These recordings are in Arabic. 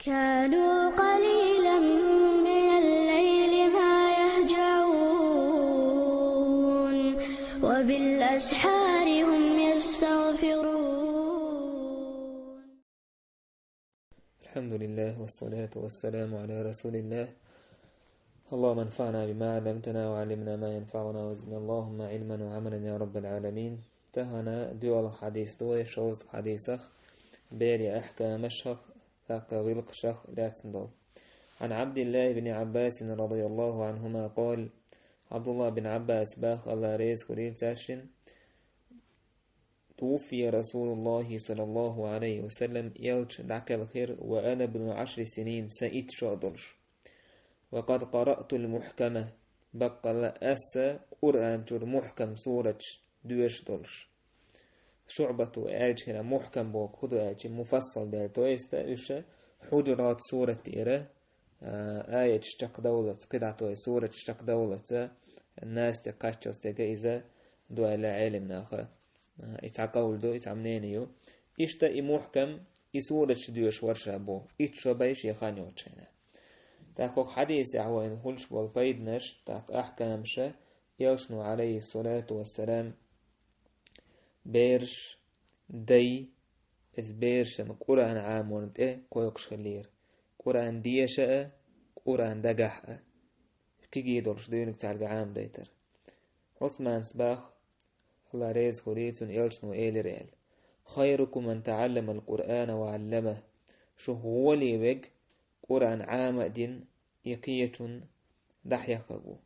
كانوا قليلا من الليل ما يهجعون وبالأسحار هم يستغفرون. الحمد لله والصلاة والسلام على رسول الله. اللهم انفعنا بما علمتنا وعلمنا ما ينفعنا وزدنا اللهم علما وعملا يا رب العالمين. تهنا دول حديث دوي شوز حديثخ بيري أحكام الشخ تقويلق شخ لا تندل. عن عبد الله بن عباس رضي الله عنهما قال: عبد الله بن عباس باخ الله ريز قليل تاشن: توفي رسول الله صلى الله عليه وسلم يلج دعك الخير وأنا ابن 10 سنين سئت شادرش، وقد قرأت المحكمة بقى أسا قرآن جور محكم سورة دوش دولش. شعبة آج هنا محكم بوك خدو آج مفصل ده تويستا إيش حجرات سورة إيرا آية اشتق دولة قدع توي سورة اشتق دولة الناس تقاشتش تجايزة دو على علم ناخا إتعقول دو إتعمنينيو إشتا إي محكم إي سورة دوش ورشا بو إتشبايش يخاني وچينا تاقوك حديث عوين هلش والبيدنش تاق أحكامش يلشنو عليه الصلاة والسلام بيرش دي إز بيرش قرآن عامونت قويقش خلير قرآن ديشة قرآن دقح كي جيدولش ديونك تعرق عام ديتر عثمان سباخ الله ريز خليتون يلشنو إيلي ريل: خيركم من تعلم القرآن وعلمه. شو هو لي بيج قرآن عام دين يقية دحيقه.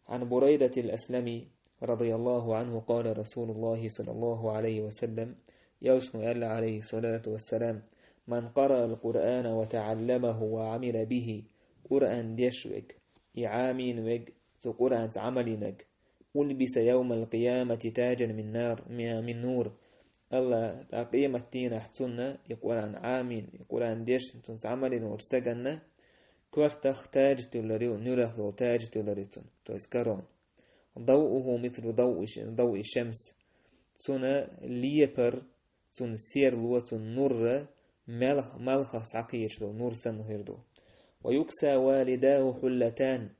عن بريدة الأسلمي رضي الله عنه قال: رسول الله صلى الله عليه وسلم يوشن ألا عليه الصلاة والسلام: من قرأ القرآن وتعلمه وعمل به قرآن ديشوك إعامين وك قرآن عملينك ألبس يوم القيامة تاجا من نار من نور. الله تقيمة تين حسنة يقرآن عامين يقرآن ديش تنس عملين ورسجنا كورتخ تاج تولريو نوره تاج تولريتون تويسكرون. ضوءه مثل ضوء الشمس تنا ليبر تن سير لوة نور ملخ سعقيش دو نور سنهردو. ويكسى والداه حلتان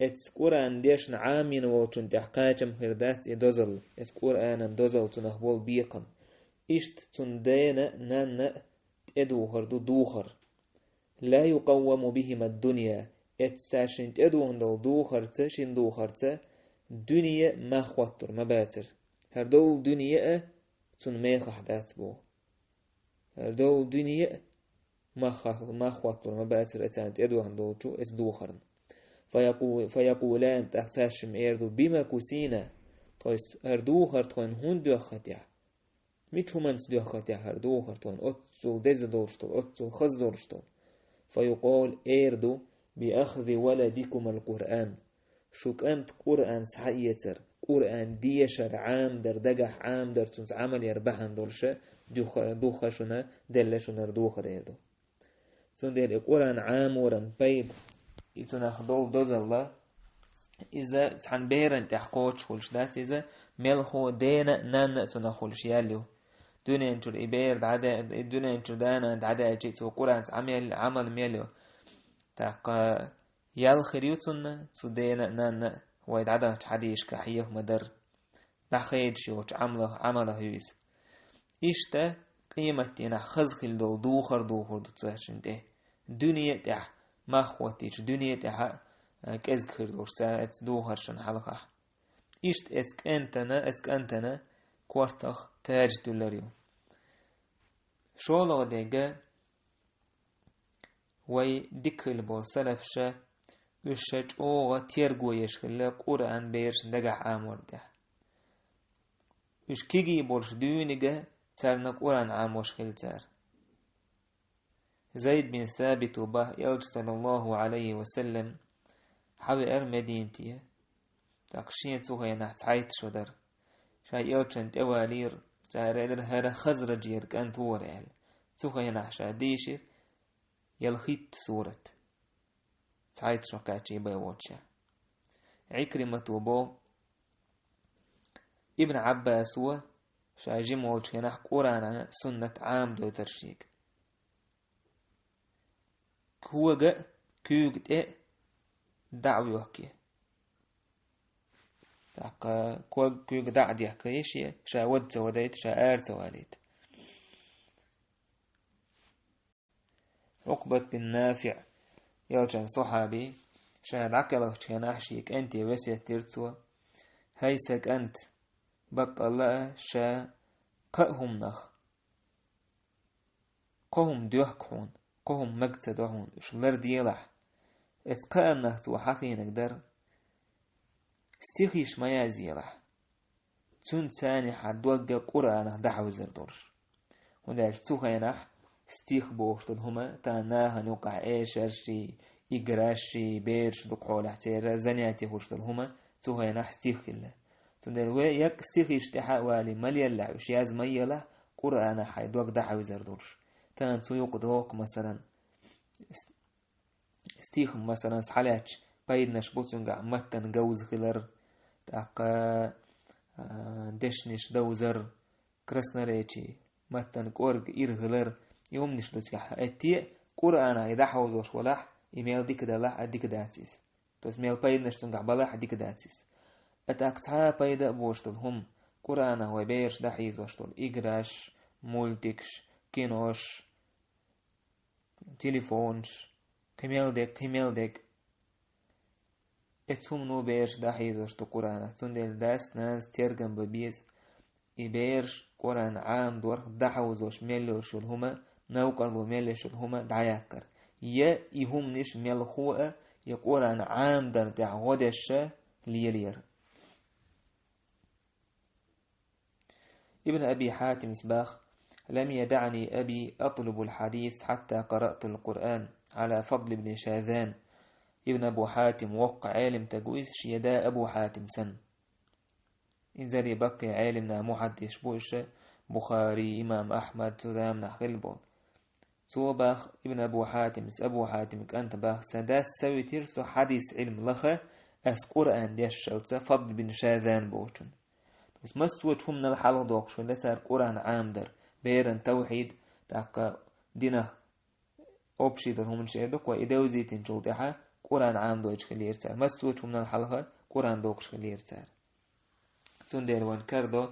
اتس قرآن ديشن عامين وچن تحقاجم خردات ادوزل اتس قرآن دوزل تنخبول بيقم اشت تندين نان ادو هردو دوخر لا يقوم بهما الدنيا اتساشن ادو هندو دوخر تشن دوخر ت دنيا ما خواتر ما باتر هردو دنيا تن ميخ حدات بو هردو دنيا ما خواتر ما باتر اتانت ادو هندو جو ات دوخرن. فيقولان تحتاشم اردو بما كسينا تويس هردو هرتوان هندو خطيع ميت همانس دو خطيع هردو هرتوان اتسو دز دورشتو اتسو خز دورشتو. فيقول اردو بأخذ ولدكم القرآن شوك أنت قرآن سحيتر قرآن ديشر عام در دقح عام در تنس عمل يربحان دولشة دوخشنا دلشنا ردوخر اردو تن دير قرآن عام ورن بيد يتناخ دول دوزلا إذا تحن بيرن تحقوش خلش دات إذا ملخو دينا نان تناخلش ياليو دوني انتو الإبير دعدا دوني انتو دانا دعدا جيتو قرآن عمل مياليو تاق يالخر يتن تدينا نان وايد عدا حديش كحيه مدر دخيد شوش عمله يويس إشتا قيمتنا خزخل دو دوخر دو تساشن ده دنيا تح ما خواتيش دنيا تح كأزك خردوش ساعت دوخر شن حلقة إشت اسك أنتنا كورتخ تاج دولاريو شو ديجا وي ديكل بو سلفشا وشج اوغا تيرغو يشخل قرآن بيرش دقح عامور ده وش كيجي بولش دونيجا ترنا قرآن عاموش خلتار. زيد بن ثابت وبه يلج صلى الله عليه وسلم حبي مدينتي تقشين توهي نحت عيت شدر شاي يلجن توالير تاريدر هذا خزرج يركان توريل توهي نحشا ديشي يلخيت سورة تعيت شكاتي بيوتشا. عكرمة وبو ابن عباس هو شاجم والش ينح قرآن سنة عام دو ترشيك كوغا كوغ دعوي وكي تاق كوغ دعدي حكيشي شا ود سوديت شا سواليت. عقبة بن نافع يوجن صحابي شان عقله كان أحشيك أنت وسيا ترتوا هيسك أنت بق الله شا قهم نخ قهم ديوحكون قهم مقتدهون شلر ديلح اتقان نهتو حقي نقدر استيخيش ما يزيلح تون تاني حدوغ قرآن دعو زردورش ونداش تسوخينح استيخ بوشتل هما تاناها نوقع ايشرشي إقراشي بيرش دقول احتير زنياتي خوشتل هما تسوخينح استيخ الله تندل ويك استيخ اشتحاء والي مليلا وشياز ميلا قرآن حيدوغ دعو زردورش تان تسويق دوك مثلا استيخ مثلا سحالاتش بايدناش بوتنقع متن جوز خلر تاقا دشنش دوزر كرسنريتي متن كورج إرغلر يومنش دوتيح اتي قرآن إذا حوزوش ولح إيميل ديك دلح أديك داتيس توس ميل بايدناش تنقع بلح أديك داتيس أتاكتها بايدا بوشتل هم قرآن هو بيرش دحيز وشتل إقراش مولتكش كينوش تليفونش كميل ديك اتهم نو بيرش دحيز وشتل قرآن تندل داس ناس ترجم ببيز إبيرش قرآن عام دور دحوزوش ميلوش الهما نوقر ميلوش الهما دعياكر يهم نش ميلخوة يقرآن عام در دعودش ليلير. ابن أبي حاتم سباخ لم يدعني أبي أطلب الحديث حتى قرأت القرآن على فضل ابن شاذان. ابن أبو حاتم وقع عالم تجويز شيدا أبو حاتم سن إنزالي بقي عالمنا محدث بوش بخاري إمام أحمد تزام نخلبون صوباخ ابن أبو حاتم أبو حاتم كأنت باخ سداس سوي ترسو حديث علم لخه أس قرآن ديش شوتsa فضل بن شاذان بوشن بس مسوت هم الحلقة دوقش لسار قرآن عام در بيرن توحيد تاقا دينه أبشي در هم شيردك وإدوزي تنشوتها قرآن عام دوش خلير سار مسوت هم الحلقة قرآن دوقش خلير سار سندر وانكردو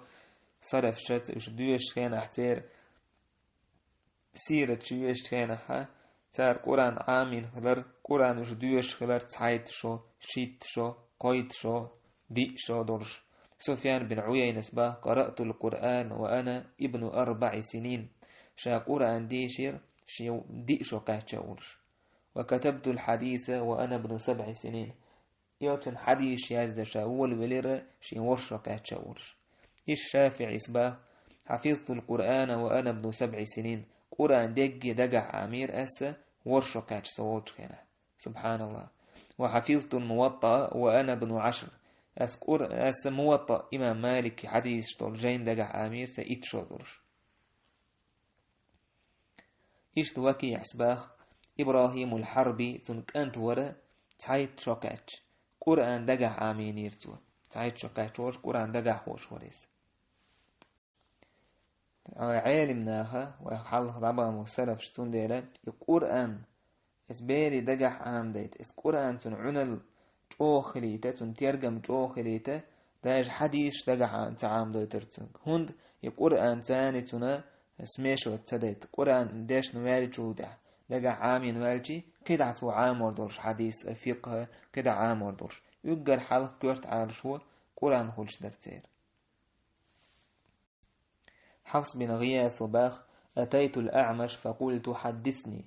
صرف شت وش دوش خين احتير سيرة شويش خينها تار قرآن عامين خلر قرآن وش دوش خلر تعيد شو شيت شو قيد شو دي شو درش. سفيان بن عيينة سباه قرأت القرآن وأنا ابن 4 سنين شا قرآن ديشير شي دي شو قاتش ورش وكتبت الحديث وأنا ابن 7 سنين يوتن حديث يازد شا أول ولير شي ورش قاتش ورش. الشافعي سباه حفظت القرآن وأنا ابن 7 سنين قرآن دقع عمير أسا ورش قاتش سووش خينا سبحان الله. وحفظت الموطأ وأنا ابن 10 أس موطأ إمام مالك حديث شطول جين دقع عمير سإت شودرش. إشت وكي عسباخ إبراهيم الحربي تنك أنت ورا تعيد شوكاتش قرآن دقع عمين يرتوه تعيد شوكاتش ورش قرآن دقع خوش وريس عالمناها وحال ربا مسلف شتون ديلا القرآن اسبيري دقع عام ديت اس قرآن تنعنل جوخليته تنترجم جوخليته داج حديث دقع تعام دوترتن هند القرآن تاني تنا سميش وتسديت قرآن داش نوالي جودع دقع عامي نوالجي كده عتو عام وردورش حديث فقه كده عام وردورش يقر حالك كورت على شو قرآن خلش درتير. حفص بن غياث وباخ أتيت الأعمش فقلت حدثني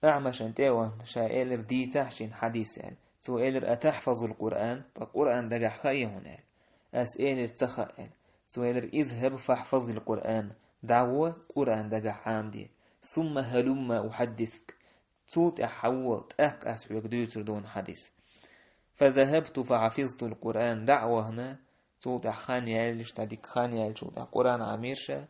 أعمش أنتوا شائل دي تحشين حديث يعني سؤال أتحفظ القرآن فالقرآن دقع خير هنا أسئل تخائل سؤال اذهب فاحفظ القرآن دعوة قرآن دقع عامدي ثم هلم أحدثك صوت أحوط أسعلك دوتر دون حديث. فذهبت فحفظت القرآن دعوة هنا صوت خانيال اشتدك خانيال صوت قرآن عميرشة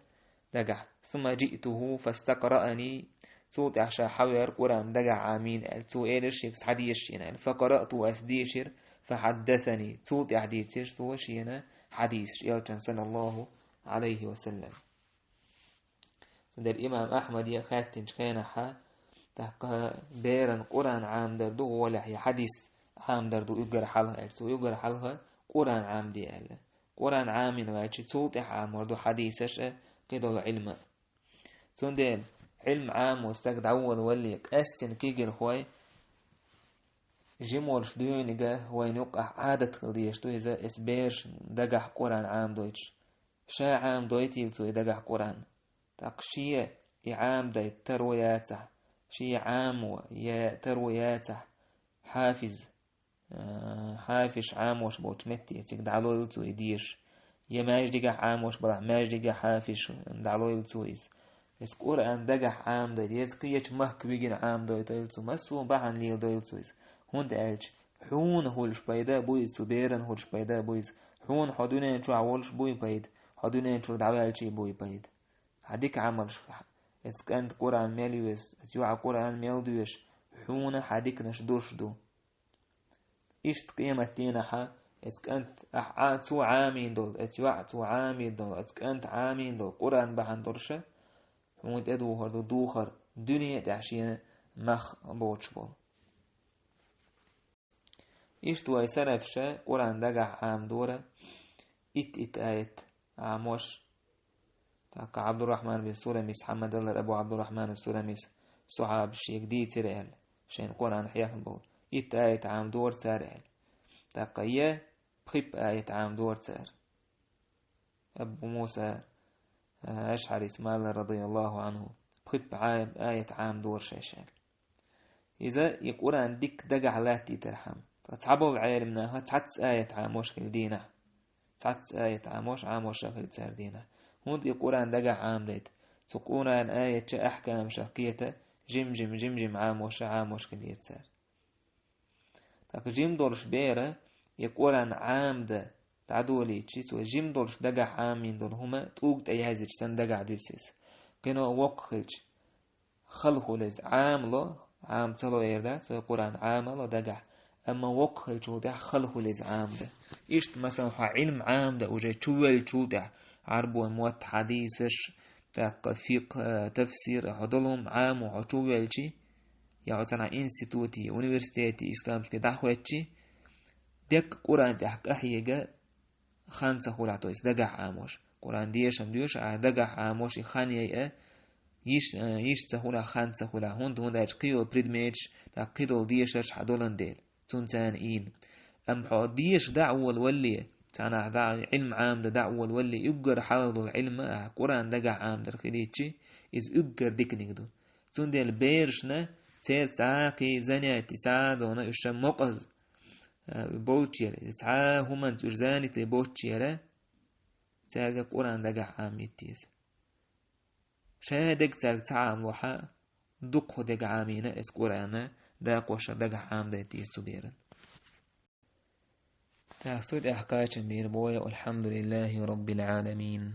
دقع. ثم جئته فاستقرأني صوت عشا حوير قرآن دقع عامين سؤالش يكس حديث فقرأت أسديشر فحدثني صوت حديث سوشينا حديث يالجن صلى الله عليه وسلم. در إمام أحمد يخاتن شخينها تحقا بيرن قرآن عام دردو ولا هي حديث عام دردو يقر حلها أرسو يقر حلها قرآن عام دي ألا قرآن عام واجي صوت عام وردو حديثش قدو علم تندل علم عام واستقد عوض ولي أستن كيجر هواي جمورش ديونيجا وين يقع عادة قضيش تو إذا إسبيرش دقح قرآن عام دويتش شا عام دويتي تو دقح قرآن تقشية عام داي تروياته شي عام يا تروياته حافز حافش عام وش بوت متي تقدعلو يلتو يديش يا ماجدقة عام وش بلع ماجدقة حافش دعلو يلتو إس قرآن دقح عام داي يزقيش مهك بيجين عام داي تيلتو مسو بحن ليل داي يلتو هون دالج حون هولش بايدا بويز بيرن هولش بايدا بويز حون حدونين شو عولش بوي بايد حدونين شو دعوالشي بوي بايد هديك عملش إس كانت قرآن ميليوس إس يوع قرآن ميلدوش حون هديك نشدوش دو إشت قيمة تينها إس كانت تو عامين دول إس يوع تو عامين دول إس كانت عامين دول قرآن بحن درشة حون تدو هردو دوخر دنيا تعشين مخ بوتش بول إشتو أي سرفشة قرآن دقع عام دورة إت آيت عاموش تاك عبد الرحمن بن سلميس حمد الله أبو عبد الرحمن السلميس صحاب الشيخ دي ترعل شين قرآن حياك البول إت آيت عام دور ترعل تاك يه بخيب آيت عام دور تر أبو موسى أشعري اسماعيل رضي الله عنه بخيب آيت عام دور شاشال إذا يقرآن ديك دقع لاتي ترحم تصعبوا العالمنا تعت آية عاموش كالدينة تعت آية عاموش شغل تسار دينة هون القرآن دقع عام ديت تقرآن آية أحكام شقية جم عاموش كالدير تسار تاك جم دورش بيرة يقرآن عام ده تعدولي تشيسو جم دورش دقع عامين دول هما توقت أيهازج سن دقع دوسيس كنو وقخلج خلقه لز عام له عام تلو إيردا سو القرآن عام له دقع أما وقه جودع خلقه لز عام ده إشت مثلا علم عام ده وجه تشوال جودع عربو موت حديثش فقه تفسير هدلهم عام وحشوال جي يعني مثلا انستيتوتي ونيفرسيتي إسلام في دعوتي دك قرآن تحق أحيجا خانسة خلعتو إس دقع عاموش قرآن ديشم ديوش دقع عاموش خانية يش سهولا خانسة خلع هون داج قيو بريدميج تا قيدو ديشش حدولن ديل تنتان إين أم حديش دعوة الولي تانا علم عام دعوة الولي يقر حلال العلم قرآن دقع عام در خليتشي إز يقر ديك نقدو تندي البيرشنا تير تعاقي زنياتي تعادونا إشام مقز بولتشير تعا همان ترزاني تي بولتشير تاقى قرآن دقع عام يتيز شادق تاق تعام وحا دقه دقع عامين إس قرآن داق وشا دقع عام دا يتيز سبيرا تاخذ أحكاش بير بويا والحمد لله رب العالمين.